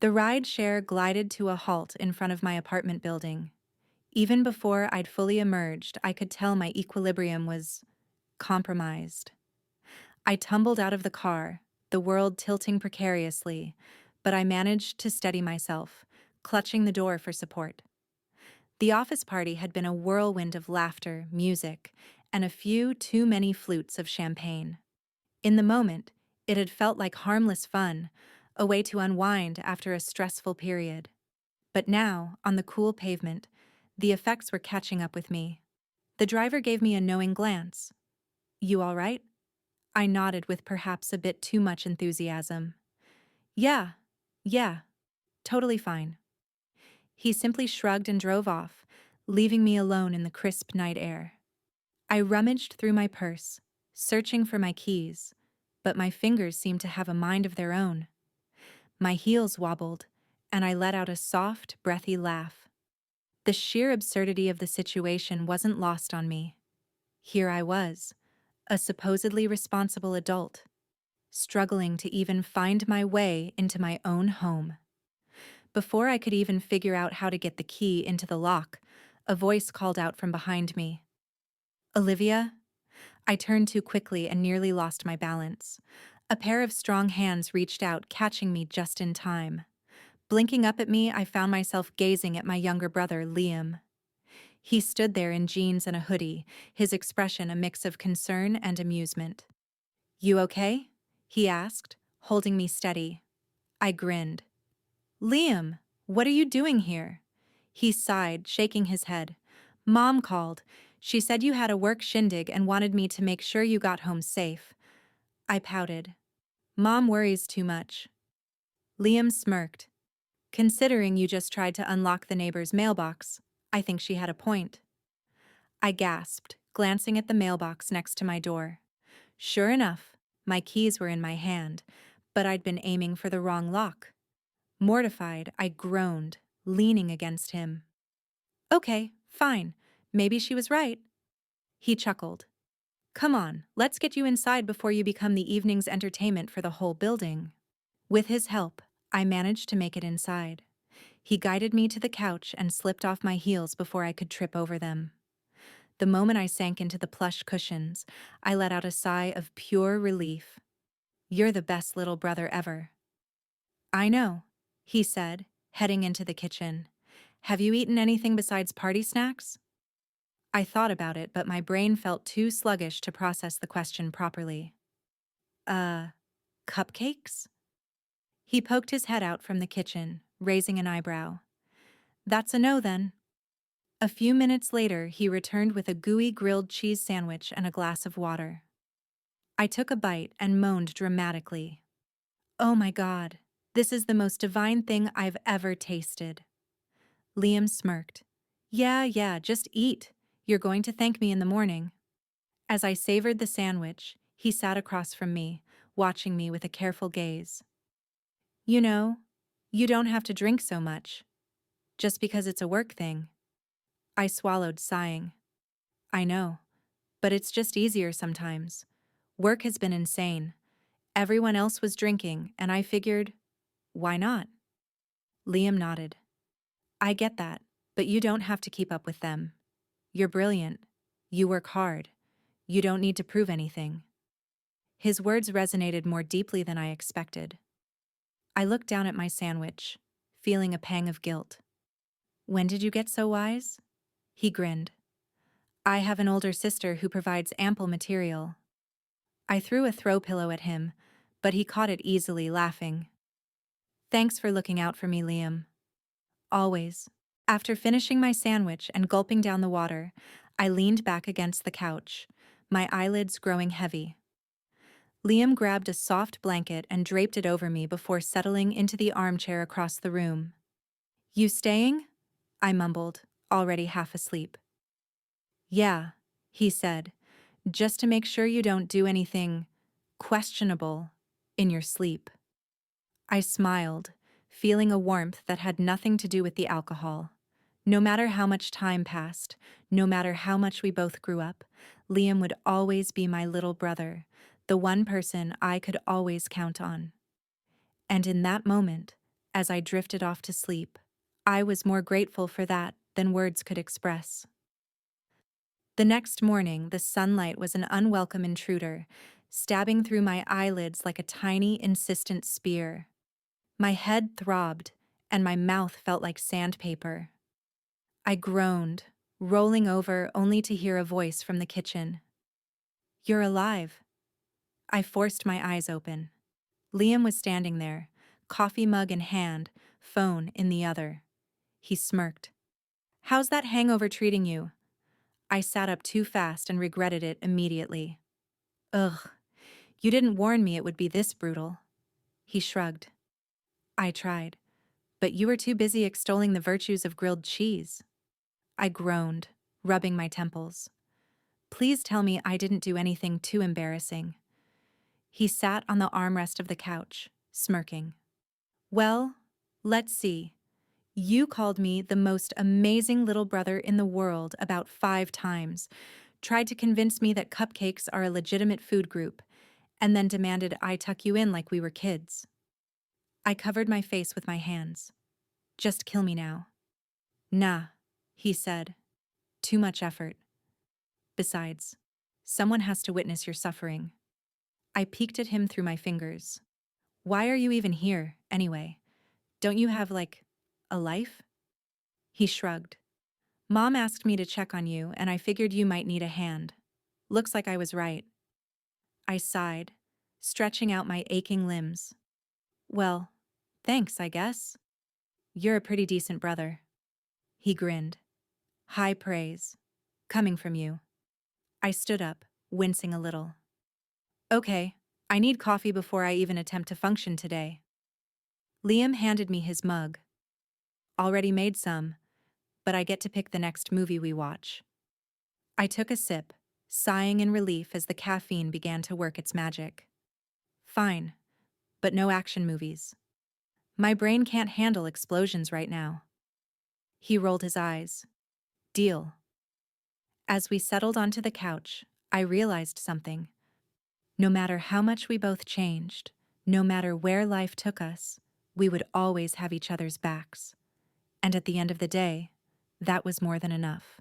The ride share glided to a halt in front of my apartment building. Even before I'd fully emerged, I could tell my equilibrium was compromised. I tumbled out of the car, the world tilting precariously, but I managed to steady myself, clutching the door for support. The office party had been a whirlwind of laughter, music, and a few too many flutes of champagne. In the moment, it had felt like harmless fun, a way to unwind after a stressful period. But now, on the cool pavement, the effects were catching up with me. The driver gave me a knowing glance. "You all right?" I nodded with perhaps a bit too much enthusiasm. Yeah, yeah, totally fine." He simply shrugged and drove off, leaving me alone in the crisp night air. I rummaged through my purse, searching for my keys, but my fingers seemed to have a mind of their own. My heels wobbled, and I let out a soft, breathy laugh. The sheer absurdity of the situation wasn't lost on me. Here I was, a supposedly responsible adult, struggling to even find my way into my own home. Before I could even figure out how to get the key into the lock, a voice called out from behind me. "Olivia?" I turned too quickly and nearly lost my balance. A pair of strong hands reached out, catching me just in time. Blinking up at me, I found myself gazing at my younger brother, Liam. He stood there in jeans and a hoodie, his expression a mix of concern and amusement. "You okay?" he asked, holding me steady. I grinned. "Liam, what are you doing here?" He sighed, shaking his head. "Mom called. She said you had a work shindig and wanted me to make sure you got home safe." I pouted. "Mom worries too much." Liam smirked. "Considering you just tried to unlock the neighbor's mailbox, I think she had a point." I gasped, glancing at the mailbox next to my door. Sure enough, my keys were in my hand, but I'd been aiming for the wrong lock. Mortified, I groaned, leaning against him. "Okay, fine. Maybe she was right." He chuckled. "Come on, let's get you inside before you become the evening's entertainment for the whole building." With his help, I managed to make it inside. He guided me to the couch and slipped off my heels before I could trip over them. The moment I sank into the plush cushions, I let out a sigh of pure relief. "You're the best little brother ever." "I know," he said, heading into the kitchen. "Have you eaten anything besides party snacks?" I thought about it, but my brain felt too sluggish to process the question properly. Uh, cupcakes?" He poked his head out from the kitchen, raising an eyebrow. "That's a no then." A few minutes later, he returned with a gooey grilled cheese sandwich and a glass of water. I took a bite and moaned dramatically. "Oh my God, this is the most divine thing I've ever tasted." Liam smirked. Yeah, just eat. You're going to thank me in the morning." As I savored the sandwich, he sat across from me, watching me with a careful gaze. "You know, you don't have to drink so much, just because it's a work thing." I swallowed, sighing. "I know, but it's just easier sometimes. Work has been insane. Everyone else was drinking, and I figured, why not?" Liam nodded. "I get that, but you don't have to keep up with them. You're brilliant. You work hard. You don't need to prove anything." His words resonated more deeply than I expected. I looked down at my sandwich, feeling a pang of guilt. "When did you get so wise?" He grinned. "I have an older sister who provides ample material." I threw a throw pillow at him, but he caught it easily, laughing. "Thanks for looking out for me, Liam." "Always." After finishing my sandwich and gulping down the water, I leaned back against the couch, my eyelids growing heavy. Liam grabbed a soft blanket and draped it over me before settling into the armchair across the room. "You staying?" I mumbled, already half asleep. "Yeah," he said, "just to make sure you don't do anything questionable in your sleep." I smiled, feeling a warmth that had nothing to do with the alcohol. No matter how much time passed, no matter how much we both grew up, Liam would always be my little brother, the one person I could always count on. And in that moment, as I drifted off to sleep. I was more grateful for that than words could express. The next morning, the sunlight was an unwelcome intruder, stabbing through my eyelids like a tiny, insistent spear. My head throbbed, and my mouth felt like sandpaper. I groaned, rolling over only to hear a voice from the kitchen. "You're alive." I forced my eyes open. Liam was standing there, coffee mug in hand, phone in the other. He smirked. "How's that hangover treating you?" I sat up too fast and regretted it immediately. "Ugh, you didn't warn me it would be this brutal." He shrugged. "I tried, but you were too busy extolling the virtues of grilled cheese." I groaned, rubbing my temples. "Please tell me I didn't do anything too embarrassing." He sat on the armrest of the couch, smirking. "Well, let's see. You called me the most amazing little brother in the world about 5 times, tried to convince me that cupcakes are a legitimate food group, and then demanded I tuck you in like we were kids." I covered my face with my hands. "Just kill me now." "Nah," he said. "Too much effort. Besides, someone has to witness your suffering." I peeked at him through my fingers. "Why are you even here, anyway? Don't you have, like, a life?" He shrugged. "Mom asked me to check on you, and I figured you might need a hand. Looks like I was right." I sighed, stretching out my aching limbs. "Well, thanks, I guess. You're a pretty decent brother." He grinned. "High praise. Coming from you." I stood up, wincing a little. "Okay, I need coffee before I even attempt to function today." Liam handed me his mug. "Already made some, but I get to pick the next movie we watch." I took a sip, sighing in relief as the caffeine began to work its magic. "Fine, but no action movies. My brain can't handle explosions right now." He rolled his eyes. "Deal." As we settled onto the couch, I realized something. No matter how much we both changed, no matter where life took us, we would always have each other's backs. And at the end of the day, that was more than enough.